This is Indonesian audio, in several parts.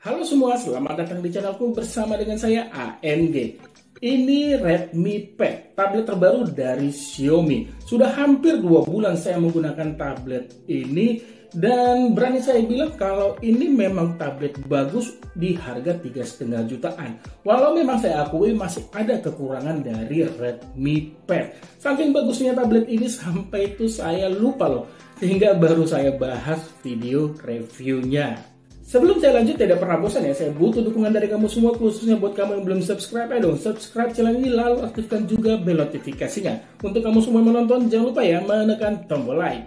Halo semua, selamat datang di channelku bersama dengan saya ANG. Ini Redmi Pad, tablet terbaru dari Xiaomi. Sudah hampir 2 bulan saya menggunakan tablet ini dan berani saya bilang kalau ini memang tablet bagus di harga 3,5 jutaan. Walau memang saya akui masih ada kekurangan dari Redmi Pad. Saking bagusnya tablet ini sampai itu saya lupa loh, sehingga baru saya bahas video reviewnya. Sebelum saya lanjut, tidak pernah bosan ya, saya butuh dukungan dari kamu semua, khususnya buat kamu yang belum subscribe, ayo dong subscribe channel ini, lalu aktifkan juga bel notifikasinya. Untuk kamu semua yang menonton, jangan lupa ya menekan tombol like.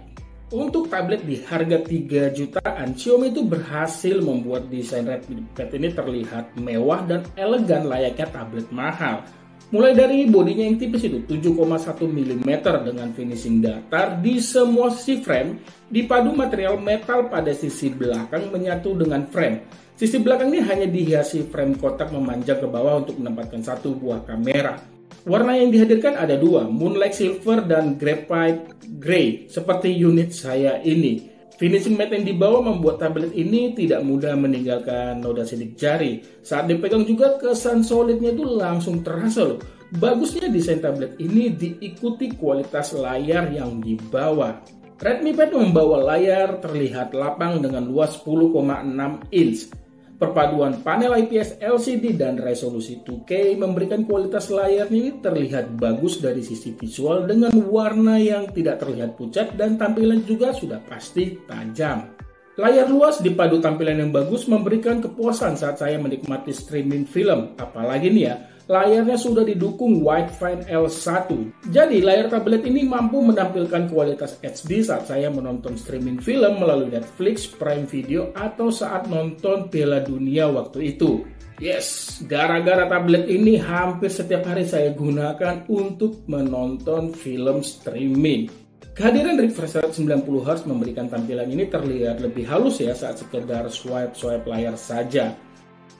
Untuk tablet di harga 3 jutaan, Xiaomi itu berhasil membuat desain Redmi Pad ini terlihat mewah dan elegan layaknya tablet mahal. Mulai dari bodinya yang tipis itu 7,1 mm dengan finishing datar di semua sisi frame, dipadu material metal pada sisi belakang menyatu dengan frame. Sisi belakang ini hanya dihiasi frame kotak memanjang ke bawah untuk menempatkan satu buah kamera. Warna yang dihadirkan ada dua, Moonlight Silver dan Graphite Grey, seperti unit saya ini. Finishing matte yang dibawa membuat tablet ini tidak mudah meninggalkan noda sidik jari. Saat dipegang juga kesan solidnya itu langsung terasa loh. Bagusnya desain tablet ini diikuti kualitas layar yang dibawa. Redmi Pad membawa layar terlihat lapang dengan luas 10,6 inch. Perpaduan panel IPS LCD dan resolusi 2K memberikan kualitas layar ini terlihat bagus dari sisi visual dengan warna yang tidak terlihat pucat dan tampilan juga sudah pasti tajam. Layar luas dipadu tampilan yang bagus memberikan kepuasan saat saya menikmati streaming film. Apalagi nih ya, layarnya sudah didukung Wi-Fi L1. Jadi layar tablet ini mampu menampilkan kualitas HD saat saya menonton streaming film melalui Netflix, Prime Video, atau saat nonton Piala Dunia waktu itu. Yes, gara-gara tablet ini hampir setiap hari saya gunakan untuk menonton film streaming. Kehadiran refresh rate 90 Hz memberikan tampilan ini terlihat lebih halus ya saat sekedar swipe layar saja.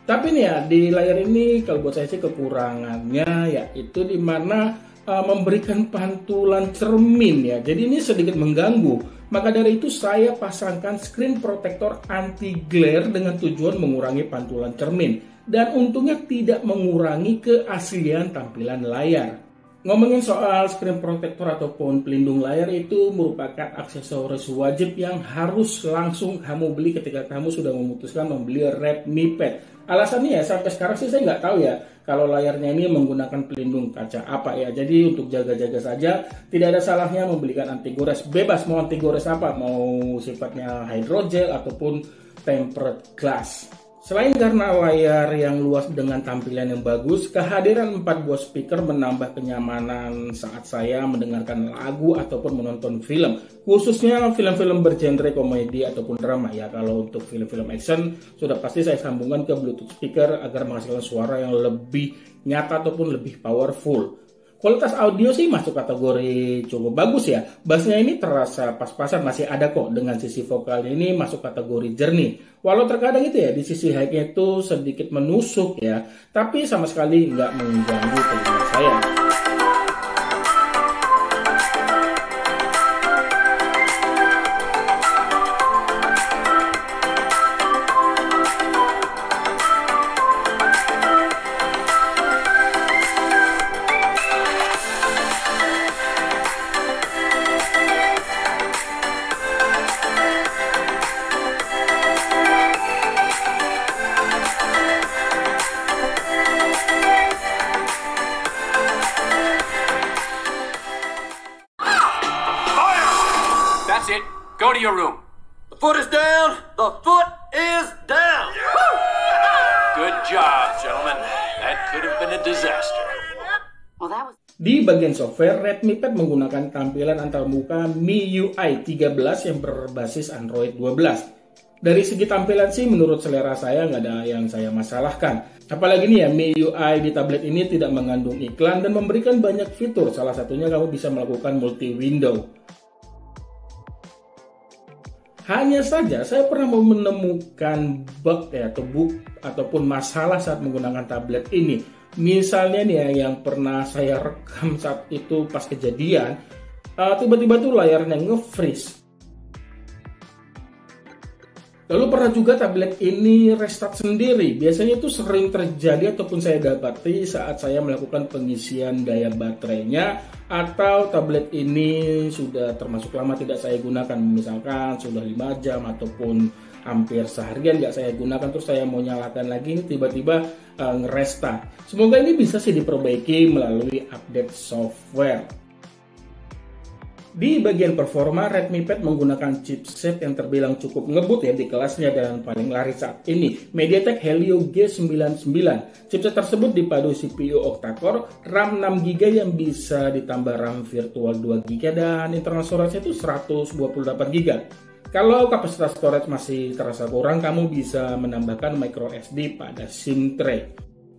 Tapi nih ya, di layar ini kalau buat saya sih kekurangannya yaitu dimana memberikan pantulan cermin ya. Jadi ini sedikit mengganggu. Maka dari itu saya pasangkan screen protector anti glare dengan tujuan mengurangi pantulan cermin. Dan untungnya tidak mengurangi keaslian tampilan layar. Ngomongin soal screen protector ataupun pelindung layar itu merupakan aksesoris wajib yang harus langsung kamu beli ketika kamu sudah memutuskan membeli Redmi Pad. Alasannya ya sampai sekarang sih saya nggak tahu ya kalau layarnya ini menggunakan pelindung kaca apa ya. Jadi untuk jaga-jaga saja tidak ada salahnya membelikan anti gores. Bebas mau anti gores apa, mau sifatnya hydrogel ataupun tempered glass. Selain karena layar yang luas dengan tampilan yang bagus, kehadiran 4 buah speaker menambah kenyamanan saat saya mendengarkan lagu ataupun menonton film. Khususnya film-film bergenre komedi ataupun drama ya. Kalau untuk film-film action, sudah pasti saya sambungkan ke Bluetooth speaker agar menghasilkan suara yang lebih nyata ataupun lebih powerful. Kualitas audio sih masuk kategori cukup bagus ya. Bassnya ini terasa pas-pasan, masih ada kok dengan sisi vokal ini masuk kategori jernih. Walau terkadang itu ya di sisi high-nya itu sedikit menusuk ya, tapi sama sekali nggak mengganggu telinga saya. That's it. Go to your room. The foot is down. The foot is down. Good job, gentlemen. That could have been a disaster. Well, that was... Di bagian software, Redmi Pad menggunakan tampilan antarmuka MIUI 13 yang berbasis Android 12. Dari segi tampilan sih menurut selera saya nggak ada yang saya masalahkan. Apalagi nih ya, MIUI di tablet ini tidak mengandung iklan dan memberikan banyak fitur. Salah satunya kamu bisa melakukan multi-window. Hanya saja saya pernah menemukan bug ya, ataupun masalah saat menggunakan tablet ini. Misalnya nih ya, yang pernah saya rekam saat itu pas kejadian, tiba-tiba tuh layarnya nge-freeze. Lalu pernah juga tablet ini restart sendiri. Biasanya itu sering terjadi ataupun saya dapati saat saya melakukan pengisian daya baterainya, atau tablet ini sudah termasuk lama tidak saya gunakan, misalkan sudah 5 jam ataupun hampir seharian nggak saya gunakan, terus saya mau nyalakan lagi, ini tiba-tiba ngerestart. Semoga ini bisa sih diperbaiki melalui update software. Di bagian performa, Redmi Pad menggunakan chipset yang terbilang cukup ngebut ya di kelasnya dan paling laris saat ini, MediaTek Helio G99. Chipset tersebut dipadu CPU octa-core, RAM 6GB yang bisa ditambah RAM virtual 2GB dan internal storage itu 128GB. Kalau kapasitas storage masih terasa kurang, kamu bisa menambahkan micro SD pada SIM tray.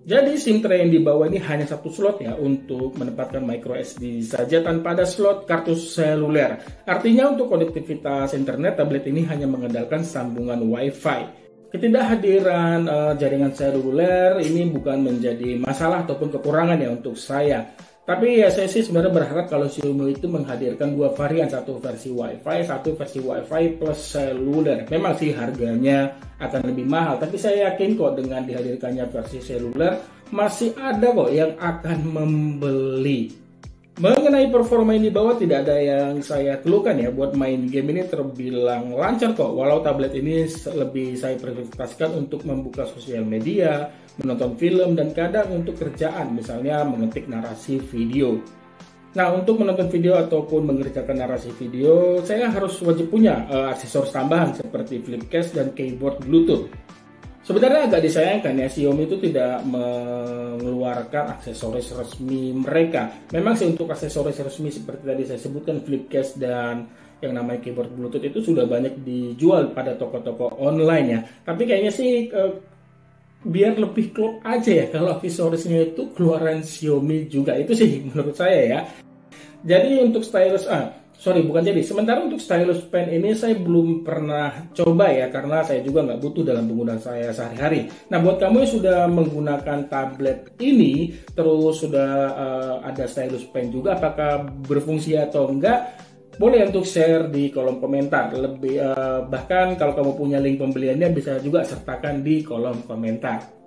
Jadi SIM tray yang dibawa ini hanya satu slot ya untuk menempatkan micro SD saja tanpa ada slot kartu seluler. Artinya untuk konektivitas internet, tablet ini hanya mengandalkan sambungan WiFi. Ketidakhadiran jaringan seluler ini bukan menjadi masalah ataupun kekurangan ya untuk saya. Tapi ya saya sih sebenarnya berharap kalau Xiaomi itu menghadirkan dua varian, satu versi WiFi, satu versi WiFi plus seluler. Memang sih harganya akan lebih mahal, tapi saya yakin kok dengan dihadirkannya versi seluler masih ada kok yang akan membeli. Mengenai performa yang dibawa tidak ada yang saya keluhkan ya, buat main game ini terbilang lancar kok. Walau tablet ini lebih saya prioritaskan untuk membuka sosial media, menonton film, dan kadang untuk kerjaan, misalnya mengetik narasi video. Nah, untuk menonton video ataupun mengerjakan narasi video, saya harus wajib punya aksesoris tambahan seperti flip case dan keyboard Bluetooth. Sebenarnya agak disayangkan ya, Xiaomi itu tidak mengeluarkan aksesoris resmi mereka. Memang sih untuk aksesoris resmi seperti tadi saya sebutkan, flip case dan yang namanya keyboard Bluetooth itu sudah banyak dijual pada toko-toko online ya. Tapi kayaknya sih biar lebih klop aja ya kalau aksesorisnya itu keluaran Xiaomi juga. Itu sih menurut saya ya. Jadi untuk stylus sementara untuk stylus pen ini saya belum pernah coba ya, karena saya juga nggak butuh dalam penggunaan saya sehari-hari. Nah, buat kamu yang sudah menggunakan tablet ini terus sudah ada stylus pen juga, apakah berfungsi atau enggak, boleh untuk share di kolom komentar. Bahkan kalau kamu punya link pembeliannya bisa juga sertakan di kolom komentar.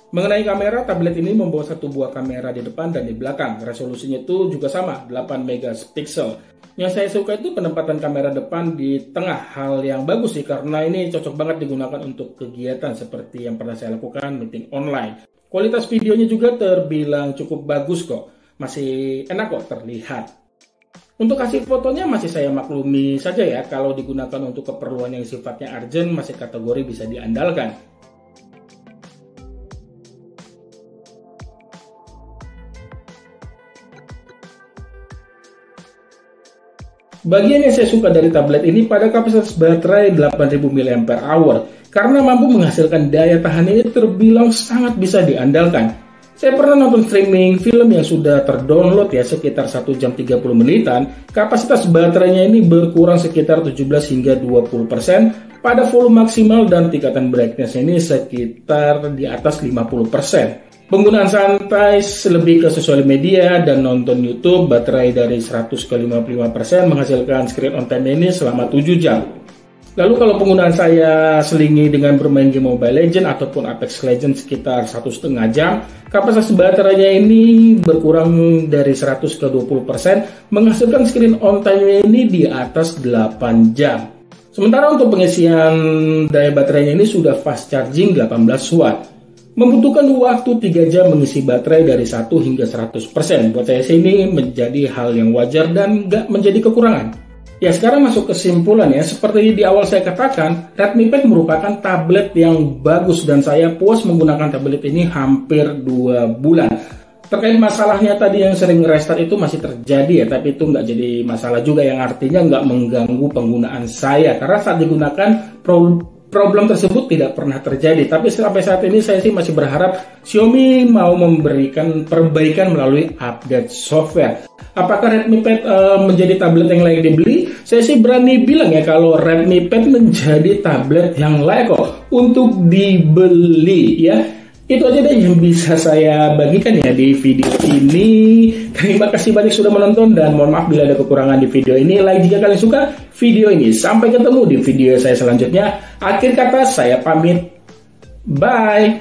Mengenai kamera, tablet ini membawa satu buah kamera di depan dan di belakang. Resolusinya itu juga sama, 8 megapiksel. Yang saya suka itu penempatan kamera depan di tengah, hal yang bagus sih karena ini cocok banget digunakan untuk kegiatan seperti yang pernah saya lakukan, meeting online. Kualitas videonya juga terbilang cukup bagus kok, masih enak kok terlihat. Untuk hasil fotonya masih saya maklumi saja ya, kalau digunakan untuk keperluan yang sifatnya urgent masih kategori bisa diandalkan. Bagian yang saya suka dari tablet ini pada kapasitas baterai 8000 mAh karena mampu menghasilkan daya tahan ini terbilang sangat bisa diandalkan. Saya pernah nonton streaming film yang sudah terdownload ya sekitar 1 jam 30 menitan, kapasitas baterainya ini berkurang sekitar 17 hingga 20% pada volume maksimal dan tingkatan brightness ini sekitar di atas 50%. Penggunaan santai lebih ke sosial media dan nonton YouTube, baterai dari 100 ke 55% menghasilkan screen on time ini selama 7 jam. Lalu kalau penggunaan saya selingi dengan bermain game Mobile Legends ataupun Apex Legends sekitar 1,5 jam, kapasitas baterainya ini berkurang dari 100 ke 20%, menghasilkan screen on time ini di atas 8 jam. Sementara untuk pengisian daya baterainya ini sudah fast charging 18 watt. Membutuhkan waktu 3 jam mengisi baterai dari 1 hingga 100%. Buat saya sih ini menjadi hal yang wajar dan nggak menjadi kekurangan. Ya, sekarang masuk kesimpulan ya. Seperti di awal saya katakan, Redmi Pad merupakan tablet yang bagus dan saya puas menggunakan tablet ini hampir 2 bulan. Terkait masalahnya tadi yang sering restart itu masih terjadi ya, tapi itu nggak jadi masalah juga, yang artinya nggak mengganggu penggunaan saya. Karena saat digunakan problem tersebut tidak pernah terjadi. Tapi sampai saat ini saya sih masih berharap Xiaomi mau memberikan perbaikan melalui update software. Apakah Redmi Pad menjadi tablet yang layak dibeli? Saya sih berani bilang ya kalau Redmi Pad menjadi tablet yang layak kok untuk dibeli ya. Itu aja deh yang bisa saya bagikan ya di video ini. Terima kasih banyak sudah menonton dan mohon maaf bila ada kekurangan di video ini. Like jika kalian suka video ini. Sampai ketemu di video saya selanjutnya. Akhir kata saya pamit. Bye.